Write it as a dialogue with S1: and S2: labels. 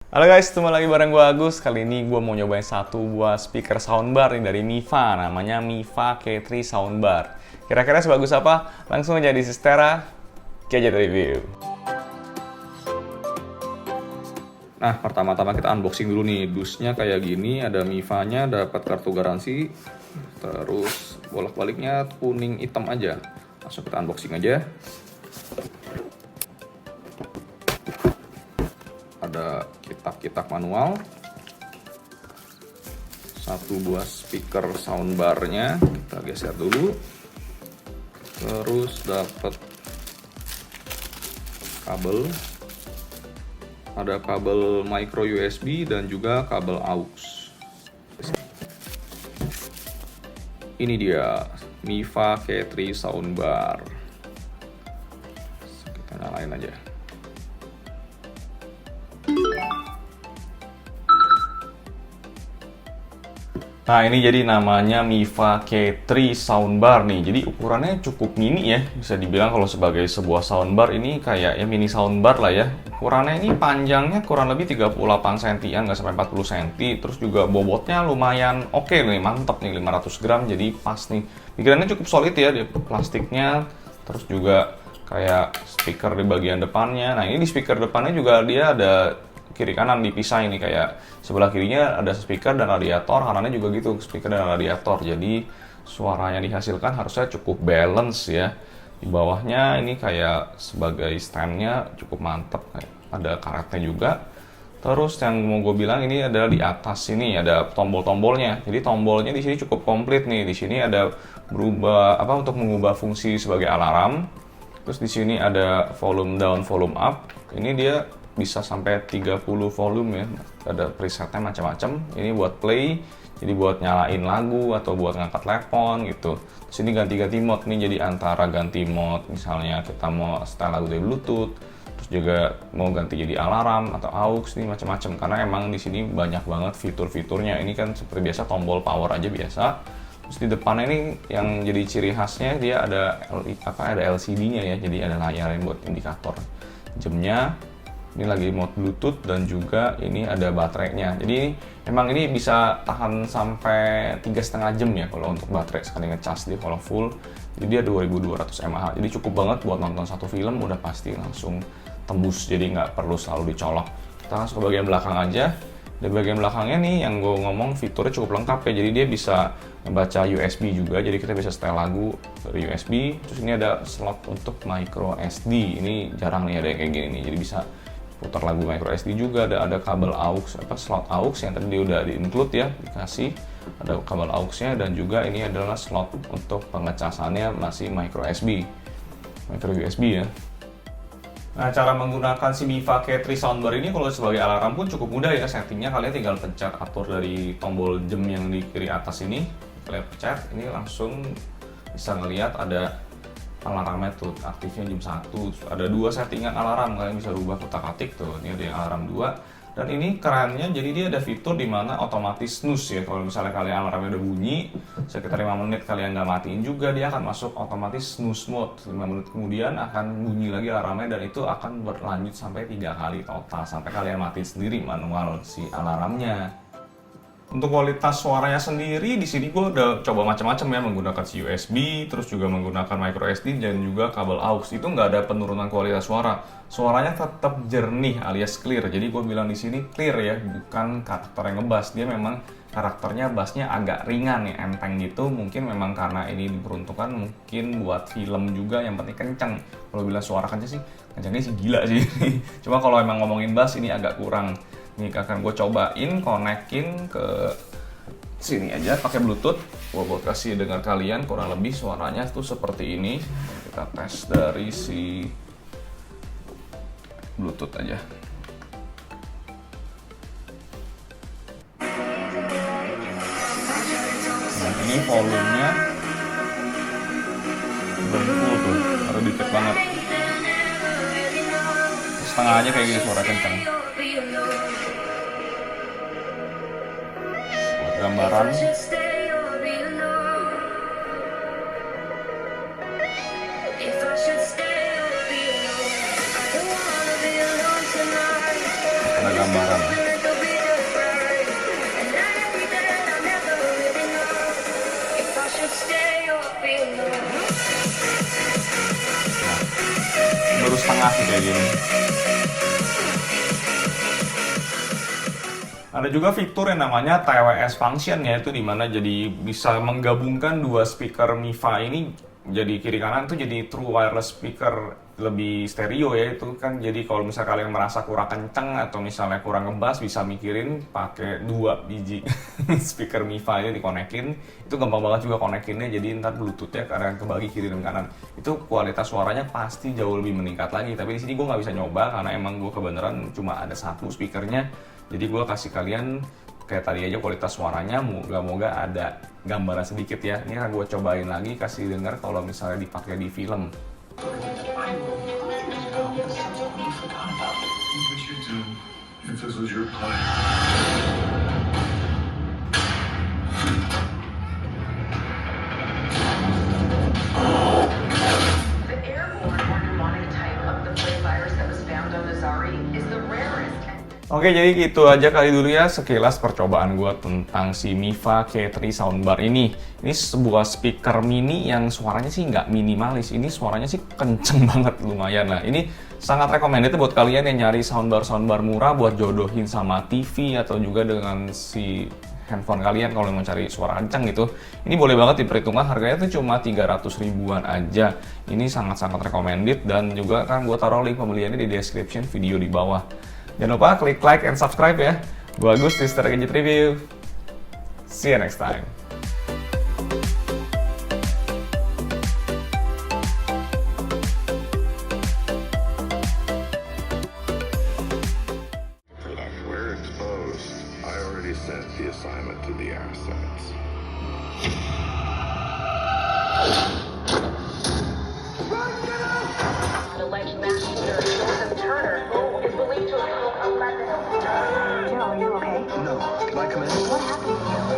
S1: Halo guys, ketemu lagi bareng gue Agus. Kali ini gue mau nyobain satu buah speaker soundbar nih dari Miva. Namanya Miva K3 Soundbar. Kira-kira sebagus apa? Langsung aja di Sistera Gadget Review. Nah, pertama-tama kita unboxing dulu nih. Dusnya kayak gini, ada Miva-nya, dapat kartu garansi. Terus bolak-baliknya kuning hitam aja. Langsung kita unboxing aja. Ada kitak-kitak manual, satu buah speaker soundbarnya, kita geser dulu. Terus dapat kabel, ada kabel micro USB dan juga kabel aux. Ini dia Miva K3 Soundbar. Kita nyalain aja. Nah, ini jadi namanya Miva K3 Soundbar nih. Jadi ukurannya cukup mini ya. Bisa dibilang kalau sebagai sebuah soundbar ini kayak ya mini soundbar lah ya. Ukurannya ini panjangnya kurang lebih 38 cm, nggak sampai 40 cm. Terus juga bobotnya lumayan oke nih, mantep nih, 500 gram. Jadi pas nih. Pikirannya cukup solid ya, dia plastiknya. Terus juga kayak speaker di bagian depannya. Nah, ini di speaker depannya juga dia ada kiri kanan dipisah ini, kayak sebelah kirinya ada speaker dan radiator, kanannya juga gitu speaker dan radiator. Jadi suaranya dihasilkan harusnya cukup balance ya. Di bawahnya ini kayak sebagai standnya cukup mantep, ada karetnya juga. Terus yang mau gue bilang ini adalah di atas sini ada tombol-tombolnya. Jadi tombolnya di sini cukup komplit nih. Di sini ada berubah apa untuk mengubah fungsi sebagai alarm. Terus di sini ada volume down, volume up. Ini dia bisa sampai 30 volume ya. Ada presetnya macam-macam. Ini buat play, jadi buat nyalain lagu atau buat ngangkat telepon gitu. Terus ini ganti-ganti mode nih, jadi antara ganti mode misalnya kita mau setel lagu dari Bluetooth, terus juga mau ganti jadi alarm atau aux nih macam-macam. Karena emang di sini banyak banget fitur-fiturnya. Ini kan seperti biasa tombol power aja biasa. Terus di depannya ini yang jadi ciri khasnya dia ada LCD-nya ya. Jadi ada layar yang buat indikator jamnya. Ini lagi mode Bluetooth dan juga ini ada baterainya. Jadi emang ini bisa tahan sampai 3,5 jam ya kalau untuk baterai sekali ngecas dia kalau full. Jadi dia 2200 mAh. Jadi cukup banget buat nonton satu film udah pasti langsung tembus. Jadi nggak perlu selalu dicolok. Kita langsung ke bagian belakang aja. Di bagian belakangnya nih yang gue ngomong fiturnya cukup lengkap ya. Jadi dia bisa membaca USB juga. Jadi kita bisa setel lagu dari USB. Terus ini ada slot untuk micro SD. Ini jarang nih ada yang kayak gini nih. Jadi bisa putar lagu micro SD juga, ada kabel aux, slot aux yang tadi udah di-include ya, dikasih ada kabel aux-nya, dan juga ini adalah slot untuk pengecasannya masih micro USB ya. Nah, cara menggunakan si Miva K3 Soundbar ini kalau sebagai alarm pun cukup mudah ya settingnya. Kalian tinggal pencet atur dari tombol jam yang di kiri atas ini, kalian pencet, ini langsung bisa ngelihat ada alarmnya tuh, aktifnya jam 1. Ada 2 settingan alarm, kalian bisa rubah kotak-atik tuh. Ini ada yang alarm 2. Dan ini kerennya, jadi dia ada fitur dimana otomatis snooze ya. Kalau misalnya kalian alarmnya udah bunyi, sekitar 5 menit kalian nggak matiin juga, dia akan masuk otomatis snooze mode. 5 menit kemudian akan bunyi lagi alarmnya, dan itu akan berlanjut sampai 3 kali total, sampai kalian matiin sendiri manual si alarmnya. Untuk kualitas suaranya sendiri, di sini gue udah coba macam-macam ya, menggunakan si USB, terus juga menggunakan micro SD dan juga kabel aux. Itu nggak ada penurunan kualitas suara. Suaranya tetap jernih alias clear. Jadi gue bilang di sini clear ya, bukan karakter yang ngebass. Dia memang karakternya bassnya agak ringan ya, enteng gitu. Mungkin memang karena ini diperuntukkan mungkin buat film juga, yang penting kenceng. Kalau bilang suara kenceng sih, kencengnya sih gila sih. Cuma kalau emang ngomongin bass ini agak kurang. Ini akan gue cobain konekin ke sini aja pakai Bluetooth. Gue kasih dengar kalian kurang lebih suaranya tuh seperti ini. Kita tes dari si Bluetooth aja. Nah, ini volumenya belum full tuh, baru dikit banget. Setengah aja kayak gini suara kencang. Gambaran ada gambaran setengah kayak gini. Ada juga fitur yang namanya TWS function, yaitu dimana jadi bisa menggabungkan dua speaker MIFA ini jadi kiri kanan tuh jadi true wireless speaker lebih stereo ya itu kan. Jadi kalau misalnya kalian merasa kurang kenceng atau misalnya kurang ngebas, bisa mikirin pakai dua biji speaker MIFA ini dikonekin. Itu gampang banget juga konekinnya, jadi ntar bluetooth ya kalian kebagi kiri dan kanan. Itu kualitas suaranya pasti jauh lebih meningkat lagi. Tapi di sini gue nggak bisa nyoba karena emang gue kebenaran cuma ada satu speakernya. Jadi gue kasih kalian kayak tadi aja kualitas suaranya, moga-moga ada gambaran sedikit ya. Ini akan gue cobain lagi, kasih denger kalau misalnya dipakai di film. Oke, jadi gitu aja kali dulu ya sekilas percobaan gue tentang si MIFA K3 soundbar ini. Ini sebuah speaker mini yang suaranya sih nggak minimalis, ini suaranya sih kenceng banget, lumayan lah. Ini sangat recommended buat kalian yang nyari soundbar murah buat jodohin sama TV atau juga dengan si handphone kalian kalau mau cari suara kencang gitu. Ini boleh banget diperhitungkan, harganya tuh cuma 300 ribuan aja. Ini sangat-sangat recommended dan juga kan gue taruh link pembeliannya di description video di bawah. Jangan lupa klik like and subscribe ya. Gua Agus di Star Gadget Review. See you next time.
S2: We're exposed. I already sent the assignment to the assets.
S3: An alleged mass shooter, Joseph Turner, who is believed to have held a weapon.
S4: Joe, are you okay?
S5: No. Can I come in?
S4: What happened to you?